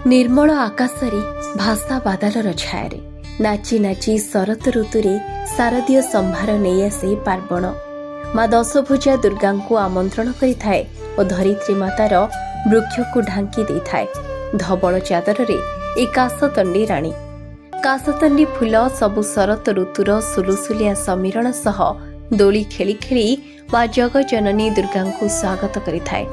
निर्मल आकाशरे भाषा बादलर छाया नाची नाची शरत ऋतुरे शारदीय संभार नहीं आसे पार्वण माँ दशभुजा दुर्गा को आमंत्रण करिथाए और धरित्री मातार वृक्ष को ढांकी दे थाए धबल चादर ए काशतंडी राणी काशतंडी फूल सबु शरत ऋतुर सुलुसुलिया समीरण सह दोली खेली खेली माँ जगजननी दुर्गा को स्वागत करिथाए।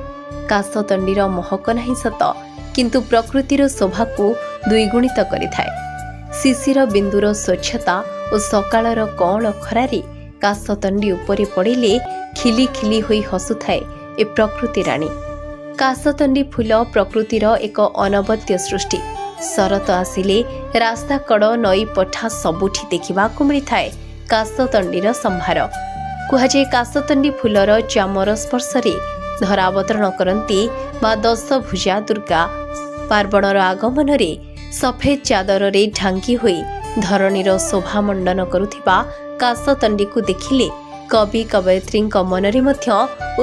काशतंडीर महक नहीं सत किंतु प्रकृतिर शोभा को द्विगुणित करिथाए। शिशिर बिंदुर स्वच्छता और सकाळर कौल खरारे काशतंडी उपरे पड़िले खिली खिली होई हसुथाए ए प्रकृति राणी। काशतंडी फूल प्रकृतिर एक अनवद्य सृष्टि। शरत आसिले रास्ता कड़ नई पठा सबुठी देखिबाकु मिलिथाए काशतंडीर संभार। कुहाजे काशतंडी फूलर चामर स्पर्शरे धरावतरण करती माँ दशभुजा दुर्गा। पार्वणर आगमन रे सफेद चादर रे ढांकी होई धरणीर शोभा मंडन करुथिबा काशतंडी को देखिले कवि कवयित्री मनरे मध्य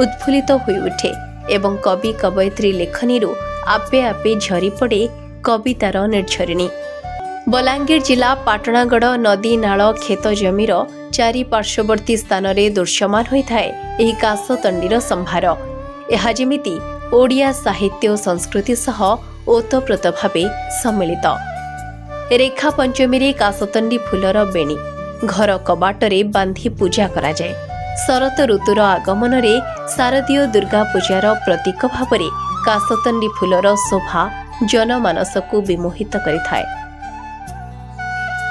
उत्फुल्लित होई उठे एवं कवि कवयित्री लेखनी आपे आपे झरी पड़े कवितार निर्झरिणी। बलांगीर जिला पाटणागढ़ नदी नाल खेत जमीर चारि पार्श्ववर्ती स्थान रे दृश्यमान होइथाए एही काशतंडीर संभार। एहा जेमिति ओडिया साहित्य और संस्कृति सह ओतप्रोत भावे सम्मिलित। रेखा पंचमी रे काशतंडी फूलर बेणी घर कबाटरे बांधी पूजा करा जाए। शरत ऋतुर आगमन रे शारदीय दुर्गा पूजार प्रतीक भावरे काशतंडी फूलर शोभा जनमानस को विमोहित करिथाए।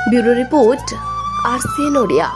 Bureau report RCN Odia.